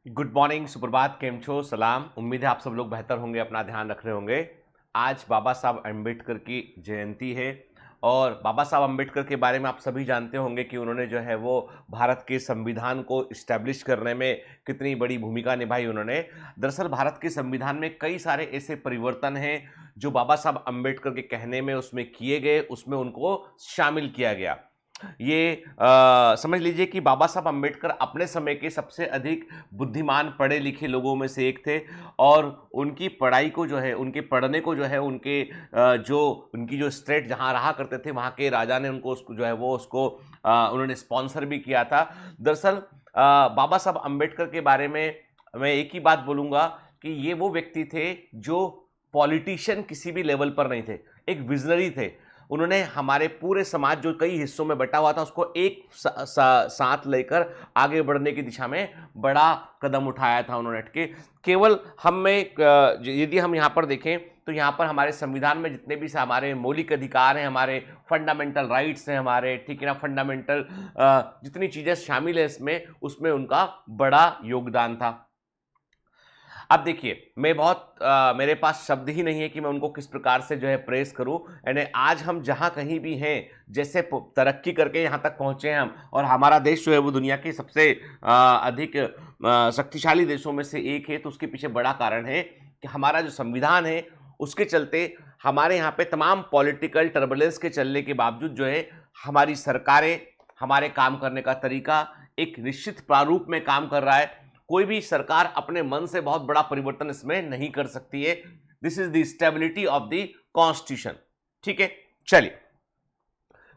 Good morning, सुप्रभात, केम छो, सलाम। उम्मीद है आप सब लोग बेहतर होंगे, अपना ध्यान रख रहे होंगे। आज बाबा साहब अम्बेडकर की जयंती है और बाबा साहब अम्बेडकर के बारे में आप सभी जानते होंगे कि उन्होंने जो है वो भारत के संविधान को इस्टेब्लिश करने में कितनी बड़ी भूमिका निभाई उन्होंने। दरअसल भारत के संविधान में कई सारे ऐसे परिवर्तन हैं जो बाबा साहब अम्बेडकर के कहने में उसमें किए गए, उसमें उनको शामिल किया गया। ये समझ लीजिए कि बाबा साहब अम्बेडकर अपने समय के सबसे अधिक बुद्धिमान पढ़े लिखे लोगों में से एक थे और उनकी पढ़ाई को जो है, उनके पढ़ने को जो है, उनके जो उनकी जो स्टेट जहाँ रहा करते थे वहाँ के राजा ने उनको उसको जो है वो उसको उन्होंने स्पॉन्सर भी किया था। दरअसल बाबा साहब अम्बेडकर के बारे में मैं एक ही बात बोलूँगा कि ये वो व्यक्ति थे जो पॉलिटिशियन किसी भी लेवल पर नहीं थे, एक विजनरी थे। उन्होंने हमारे पूरे समाज जो कई हिस्सों में बटा हुआ था उसको एक साथ लेकर आगे बढ़ने की दिशा में बड़ा कदम उठाया था उन्होंने के केवल हम में यदि हम यहाँ पर देखें तो यहाँ पर हमारे संविधान में जितने भी हमारे मौलिक अधिकार हैं, हमारे फंडामेंटल राइट्स हैं, हमारे ठीक है ना, फंडामेंटल जितनी चीज़ें शामिल है इसमें, उसमें उनका बड़ा योगदान था। अब देखिए, मैं बहुत मेरे पास शब्द ही नहीं है कि मैं उनको किस प्रकार से जो है प्रेस करूं। यानी आज हम जहां कहीं भी हैं, जैसे तरक्की करके यहां तक पहुंचे हैं हम, और हमारा देश जो है वो दुनिया के सबसे अधिक शक्तिशाली देशों में से एक है, तो उसके पीछे बड़ा कारण है कि हमारा जो संविधान है उसके चलते हमारे यहाँ पे तमाम पॉलिटिकल टर्बुलेंस के चलने के बावजूद जो है हमारी सरकारें, हमारे काम करने का तरीका एक निश्चित प्रारूप में काम कर रहा है। कोई भी सरकार अपने मन से बहुत बड़ा परिवर्तन इसमें नहीं कर सकती है। This is the stability of the constitution. ठीक है, चलिए,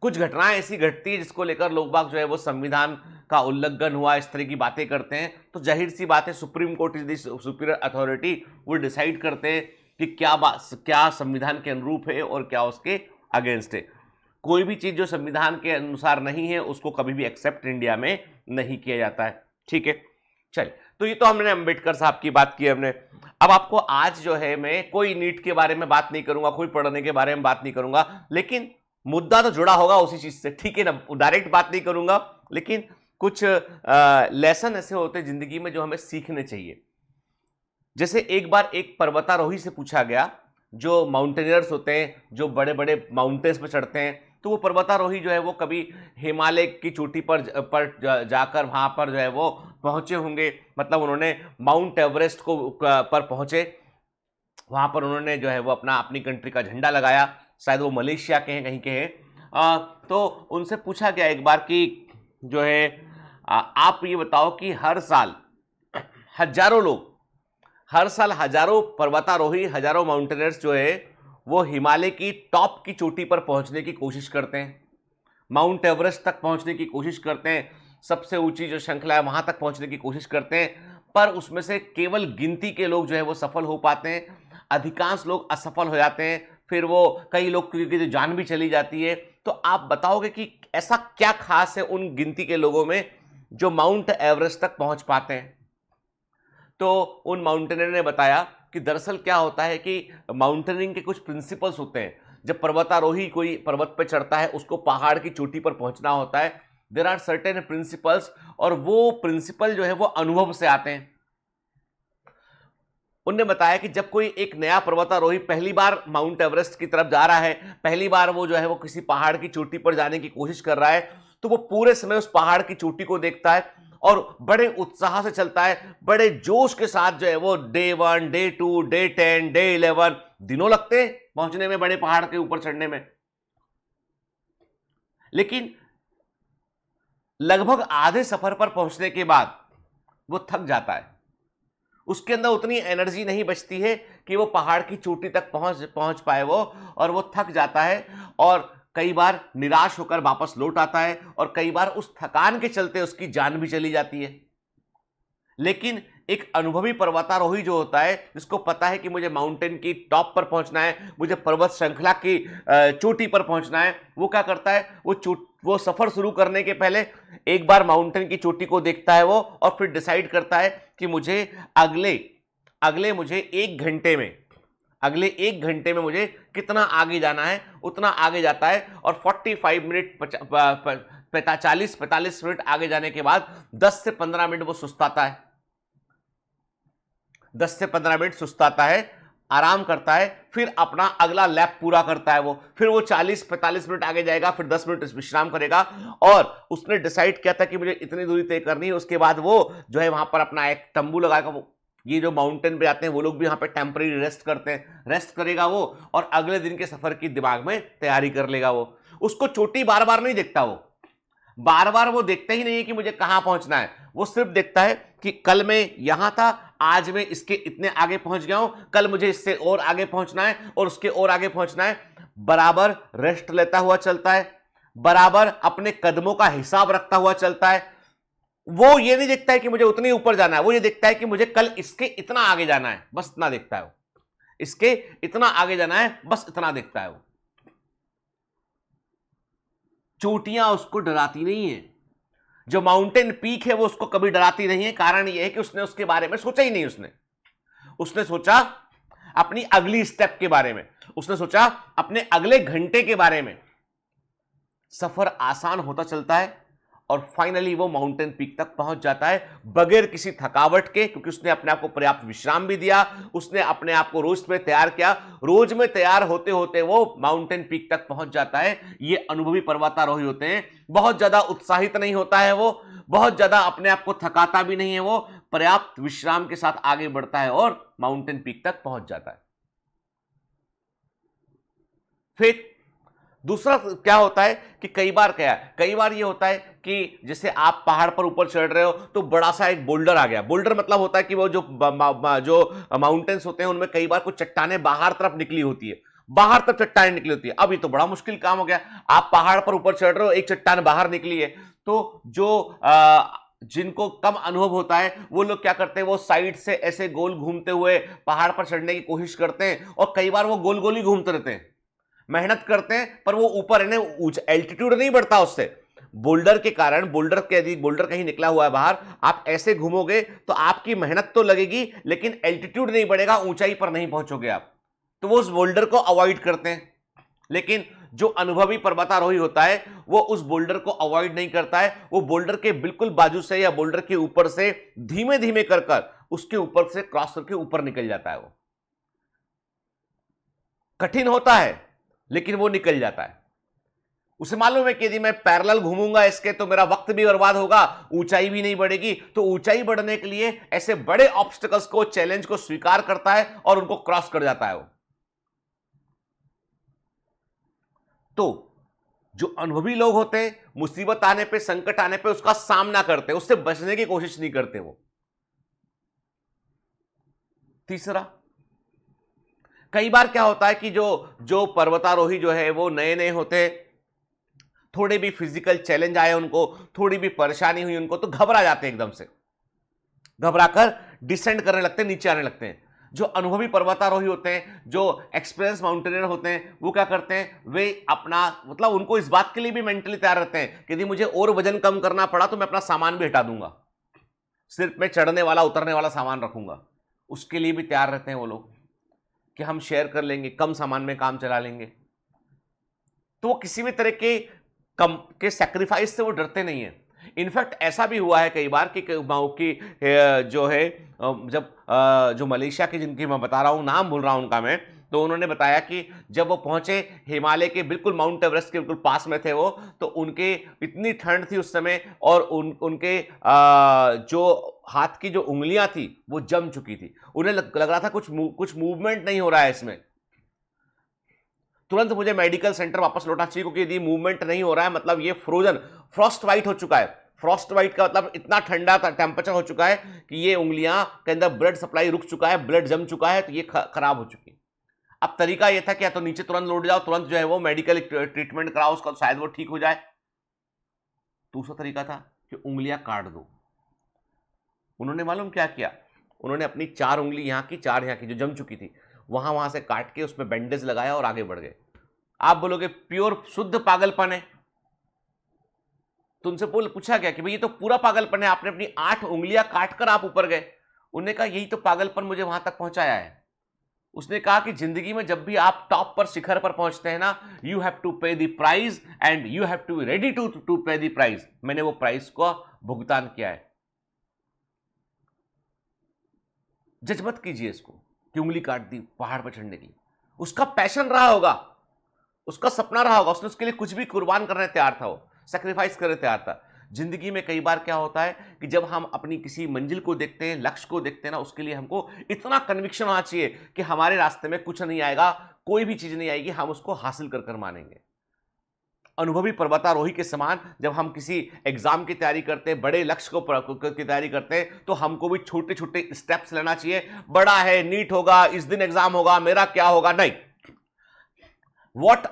कुछ घटनाएं ऐसी घटती है जिसको लेकर लोग बाग जो है वो संविधान का उल्लंघन हुआ, इस तरह की बातें करते हैं, तो जाहिर सी बात है supreme court is the superior authority, वो डिसाइड करते हैं कि क्या संविधान के अनुरूप है और क्या उसके अगेंस्ट है। कोई भी चीज जो संविधान के अनुसार नहीं है उसको कभी भी एक्सेप्ट इंडिया में नहीं किया जाता है। ठीक है, चलिए, तो ये तो हमने अंबेडकर साहब की बात की हमने। अब आपको आज जो है मैं कोई नीट के बारे में बात नहीं करूंगा, कोई पढ़ने के बारे में बात नहीं करूंगा, लेकिन मुद्दा तो जुड़ा होगा उसी चीज से, ठीक है ना। डायरेक्ट बात नहीं करूंगा, लेकिन कुछ लेसन ऐसे होते हैं जिंदगी में जो हमें सीखने चाहिए। जैसे एक बार एक पर्वतारोही से पूछा गया, जो माउंटेनियर्स होते हैं, जो बड़े बड़े माउंटेन्स पर चढ़ते हैं, तो वो पर्वतारोही जो है वो कभी हिमालय की चोटी पर जाकर वहाँ पर जो है वो पहुँचे होंगे, मतलब उन्होंने माउंट एवरेस्ट पर पहुँचे, वहाँ पर उन्होंने जो है वो अपनी कंट्री का झंडा लगाया, शायद वो मलेशिया के हैं, कहीं के हैं। तो उनसे पूछा गया एक बार कि जो है आप ये बताओ कि हर साल हजारों पर्वतारोही, हजारों माउंटेनर्स जो है वो हिमालय की टॉप की चोटी पर पहुंचने की कोशिश करते हैं, माउंट एवरेस्ट तक पहुंचने की कोशिश करते हैं, सबसे ऊंची जो श्रृंखला है वहां तक पहुंचने की कोशिश करते हैं, पर उसमें से केवल गिनती के लोग जो है वो सफल हो पाते हैं, अधिकांश लोग असफल हो जाते हैं, फिर वो कई लोग की जान भी चली जाती है। तो आप बताओगे कि ऐसा क्या खास है उन गिनती के लोगों में जो माउंट एवरेस्ट तक पहुंच पाते हैं? तो उन माउंटेनियर ने बताया कि दरअसल क्या होता है कि माउंटेनिंग के कुछ प्रिंसिपल्स होते हैं। जब पर्वतारोही कोई पर्वत पर चढ़ता है, उसको पहाड़ की चोटी पर पहुंचना होता है, देयर आर सर्टेन प्रिंसिपल्स, और वो प्रिंसिपल जो है वो अनुभव से आते हैं। उनने बताया कि जब कोई एक नया पर्वतारोही पहली बार माउंट एवरेस्ट की तरफ जा रहा है, पहली बार वो जो है वो किसी पहाड़ की चोटी पर जाने की कोशिश कर रहा है, तो वो पूरे समय उस पहाड़ की चोटी को देखता है और बड़े उत्साह से चलता है, बड़े जोश के साथ जो है वो डे 1, डे 2, डे 10, डे 11 दिनों लगते हैं पहुंचने में, बड़े पहाड़ के ऊपर चढ़ने में। लेकिन लगभग आधे सफर पर पहुंचने के बाद वो थक जाता है, उसके अंदर उतनी एनर्जी नहीं बचती है कि वो पहाड़ की चोटी तक पहुंच पाए वो, और वो थक जाता है और कई बार निराश होकर वापस लौट आता है, और कई बार उस थकान के चलते उसकी जान भी चली जाती है। लेकिन एक अनुभवी पर्वतारोही जो होता है, जिसको पता है कि मुझे माउंटेन की टॉप पर पहुंचना है, मुझे पर्वत श्रृंखला की चोटी पर पहुंचना है, वो क्या करता है, वो सफर शुरू करने के पहले एक बार माउंटेन की चोटी को देखता है वो, और फिर डिसाइड करता है कि मुझे अगले अगले मुझे अगले एक घंटे में मुझे कितना आगे जाना है, उतना आगे जाता है, और 45 मिनट 45 मिनट आगे जाने के बाद 10 से 15 मिनट वो सुस्ताता है। 10 से 15 मिनट सुस्ताता है, आराम करता है, फिर अपना अगला लैप पूरा करता है वो, फिर वो 40-45 मिनट आगे जाएगा, फिर 10 मिनट विश्राम करेगा। और उसने डिसाइड किया था कि मुझे इतनी दूरी तय करनी है, उसके बाद वो जो है वहां पर अपना एक तंबू लगाएगा। वो ये जो माउंटेन पे आते हैं वो लोग भी यहाँ पे टेम्परेरी रेस्ट करते हैं, रेस्ट करेगा वो, और अगले दिन के सफर की दिमाग में तैयारी कर लेगा वो। उसको चोटी बार बार नहीं देखता, वो बार बार वो देखता ही नहीं है कि मुझे कहां पहुंचना है, वो सिर्फ देखता है कि कल मैं यहां था, आज मैं इसके इतने आगे पहुंच गया हूं, कल मुझे इससे और आगे पहुंचना है और उसके और आगे पहुंचना है। बराबर रेस्ट लेता हुआ चलता है, बराबर अपने कदमों का हिसाब रखता हुआ चलता है। वो ये नहीं देखता है कि मुझे उतने ऊपर जाना है, वो ये देखता है कि मुझे कल इसके इतना आगे जाना है, बस इतना देखता है वो, इसके इतना आगे जाना है, बस इतना देखता है वो। चोटियां उसको डराती नहीं है, जो माउंटेन पीक है वो उसको कभी डराती नहीं है। कारण यह है कि उसने उसके बारे में सोचा ही नहीं, उसने सोचा अपनी अगली स्टेप के बारे में, उसने सोचा अपने अगले घंटे के बारे में। सफर आसान होता चलता है और फाइनली वो माउंटेन पीक तक पहुंच जाता है बगैर किसी थकावट के, क्योंकि उसने अपने आप को पर्याप्त विश्राम भी दिया, उसने अपने आप को रोज में तैयार किया। रोज में तैयार होते होते वो माउंटेन पीक तक पहुंच जाता है। ये अनुभवी पर्वतारोही होते हैं, बहुत ज्यादा उत्साहित नहीं होता है वो, बहुत ज्यादा अपने आप को थकाता भी नहीं है वो, पर्याप्त विश्राम के साथ आगे बढ़ता है और माउंटेन पीक तक पहुंच जाता है। फिर दूसरा क्या होता है कि कई बार ये होता है कि जैसे आप पहाड़ पर ऊपर चढ़ रहे हो तो बड़ा सा एक बोल्डर आ गया। बोल्डर मतलब होता है कि वो जो माउंटेन्स होते हैं उनमें कई बार कुछ चट्टानें बाहर तरफ निकली होती है, बाहर तरफ चट्टानें निकली होती है। अब ये तो बड़ा मुश्किल काम हो गया, आप पहाड़ पर ऊपर चढ़ रहे हो, एक चट्टान बाहर निकली है, तो जो जिनको कम अनुभव होता है वो लोग क्या करते हैं, वो साइड से ऐसे गोल घूमते हुए पहाड़ पर चढ़ने की कोशिश करते हैं, और कई बार वो गोल गोल ही घूमते रहते हैं, मेहनत करते हैं, पर वो ऊपर है ना, एल्टीट्यूड नहीं बढ़ता उससे। बोल्डर के कारण, यदि बोल्डर कहीं निकला हुआ है बाहर, आप ऐसे घूमोगे तो आपकी मेहनत तो लगेगी लेकिन एल्टीट्यूड नहीं बढ़ेगा, ऊंचाई पर नहीं पहुंचोगे आप, तो वो उस बोल्डर को अवॉइड करते हैं। लेकिन जो अनुभवी पर्वतारोही होता है वो उस बोल्डर को अवॉइड नहीं करता है, वो बोल्डर के बिल्कुल बाजू से या बोल्डर के ऊपर से धीमे धीमे कर कर उसके ऊपर से क्रॉस करके ऊपर निकल जाता है। वो कठिन होता है लेकिन वो निकल जाता है। उसे मालूम है कि यदि मैं पैरेलल घूमूंगा इसके तो मेरा वक्त भी बर्बाद होगा, ऊंचाई भी नहीं बढ़ेगी, तो ऊंचाई बढ़ने के लिए ऐसे बड़े ऑब्स्टिकल्स को, चैलेंज को स्वीकार करता है और उनको क्रॉस कर जाता है वो। तो जो अनुभवी लोग होते हैं, मुसीबत आने पे, संकट आने पे उसका सामना करते हैं, उससे बचने की कोशिश नहीं करते वो। तीसरा, कई बार क्या होता है कि जो जो पर्वतारोही जो है वो नए नए होते हैं, थोड़े भी फिजिकल चैलेंज आए उनको, थोड़ी भी परेशानी हुई उनको, तो घबरा जाते हैं, एकदम से घबराकर डिसेंड करने लगते हैं, नीचे आने लगते हैं। जो अनुभवी पर्वतारोही होते हैं, जो एक्सपीरियंस माउंटेनियर होते हैं, वो क्या करते हैं, वे अपना मतलब उनको इस बात के लिए भी मेंटली तैयार रहते हैं कि यदि मुझे और वजन कम करना पड़ा तो मैं अपना सामान भी हटा दूंगा, सिर्फ मैं चढ़ने वाला उतरने वाला सामान रखूंगा। उसके लिए भी तैयार रहते हैं वो लोग कि हम शेयर कर लेंगे, कम सामान में काम चला लेंगे। तो वो किसी भी तरह के सैक्रिफाइस से वो डरते नहीं है। इनफैक्ट ऐसा भी हुआ है कई बार कि जो है जब जो मलेशिया की, जिनकी मैं बता रहा हूं, नाम भूल रहा हूं उनका मैं, तो उन्होंने बताया कि जब वो पहुंचे हिमालय के बिल्कुल, माउंट एवरेस्ट के बिल्कुल पास में थे वो, तो उनके इतनी ठंड थी उस समय, और उनके जो हाथ की जो उंगलियां थी वो जम चुकी थी। उन्हें लग रहा था कुछ मूवमेंट नहीं हो रहा है इसमें, तुरंत मुझे मेडिकल सेंटर वापस लौटना चाहिए, क्योंकि यदि मूवमेंट नहीं हो रहा है मतलब ये फ्रोजन, फ्रॉस्ट वाइट हो चुका है। फ्रॉस्ट वाइट का मतलब इतना ठंडा टेम्परेचर हो चुका है कि ये उंगलियां के अंदर ब्लड सप्लाई रुक चुका है, ब्लड जम चुका है, तो ये खराब हो चुकी है। अब तरीका ये था कि या तो नीचे तुरंत लौट जाओ, तुरंत जो है वो मेडिकल ट्रीटमेंट कराओ उसका, शायद वो ठीक हो जाए। दूसरा तरीका था कि उंगलियां काट दो। उन्होंने मालूम क्या किया, उन्होंने अपनी 4 उंगली यहाँ की, 4 यहाँ की जो जम चुकी थी, वहां से काट के उसमें बैंडेज लगाया और आगे बढ़ गए। आप बोलोगे प्योर शुद्ध पागलपन है, तो उनसे पूछा गया कि भाई ये तो पूरा पागलपन है, आपने अपनी 8 उंगलियां काटकर आप ऊपर गए। उन्होंने कहा यही तो पागलपन मुझे वहां तक पहुंचाया है। उसने कहा कि जिंदगी में जब भी आप टॉप पर, शिखर पर पहुंचते हैं ना, you have to pay the price and you have to be ready to pay the price. मैंने वो प्राइस को भुगतान किया है। जज मत कीजिए इसको कि उंगली काट दी पहाड़ पर चढ़ने के लिए। उसका पैशन रहा होगा, उसका सपना रहा होगा, उसने उसके लिए कुछ भी कुर्बान करने तैयार था, वो सेक्रीफाइस करने तैयार था। जिंदगी में कई बार क्या होता है कि जब हम अपनी किसी मंजिल को देखते हैं, लक्ष्य को देखते हैं ना, उसके लिए हमको इतना कन्विक्शन होना चाहिए कि हमारे रास्ते में कुछ नहीं आएगा, कोई भी चीज नहीं आएगी, हम उसको हासिल कर कर मानेंगे। अनुभवी पर्वतारोही के समान जब हम किसी एग्जाम की तैयारी करते हैं, बड़े लक्ष्य की तैयारी करते हैं, तो हमको भी छोटे छोटे स्टेप्स लेना चाहिए। बड़ा है, नीट होगा, इस दिन एग्जाम होगा, मेरा क्या होगा, नहीं। What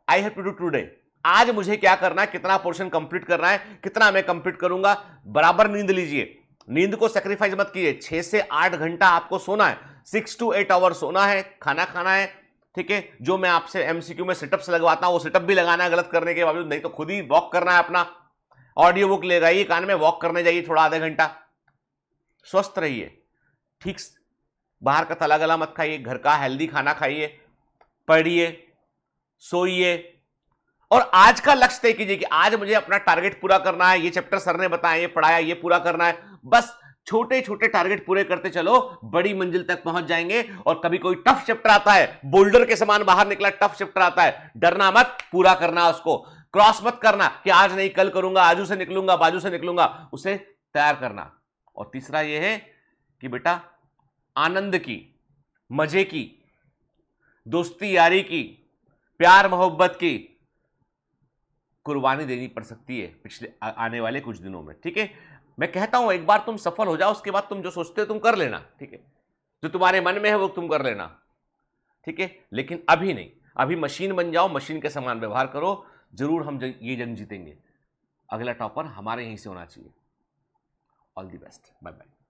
I have to do today, आज मुझे क्या करना है, कितना पोर्शन कंप्लीट करना है, कितना मैं कंप्लीट करूंगा। बराबर नींद लीजिए, नींद को सेक्रीफाइस मत कीजिए। 6 से 8 घंटा आपको सोना है, 6 to 8 आवर सोना है, खाना खाना है, ठीक है। जो मैं आपसे एमसीक्यू में सिटअप्स लगवाता हूं, वो सिटअप भी लगाना है गलत करने के बावजूद, नहीं तो खुद ही वॉक करना है। अपना ऑडियो बुक ले जाइए कान में, वॉक करने जाइए थोड़ा, आधा घंटा। स्वस्थ रहिए, ठीक, बाहर का तला गला मत खाइए, घर का हेल्दी खाना खाइए, पढ़िए, सोइए। और आज का लक्ष्य तय कीजिए कि आज मुझे अपना टारगेट पूरा करना है, ये चैप्टर सर ने बताया, ये पढ़ाया, ये पूरा करना है। बस छोटे छोटे टारगेट पूरे करते चलो, बड़ी मंजिल तक पहुंच जाएंगे। और कभी कोई टफ चैप्टर आता है, बोल्डर के समान बाहर निकला टफ चैप्टर आता है, डरना मत, पूरा करना, उसको क्रॉस मत करना कि आज नहीं कल करूंगा, आजू से निकलूंगा, बाजू से निकलूंगा, उसे तैयार करना। और तीसरा यह है कि बेटा आनंद की, मजे की, दोस्ती यारी की, प्यार मोहब्बत की कुर्बानी देनी पड़ सकती है पिछले आने वाले कुछ दिनों में, ठीक है। मैं कहता हूं एक बार तुम सफल हो जाओ, उसके बाद तुम जो सोचते हो तुम कर लेना, ठीक है। जो तुम्हारे मन में है वो तुम कर लेना, ठीक है। लेकिन अभी नहीं, अभी मशीन बन जाओ, मशीन के समान व्यवहार करो, जरूर हम ये जंग जीतेंगे। अगला टॉपर हमारे यहीं से होना चाहिए। All the best, bye bye.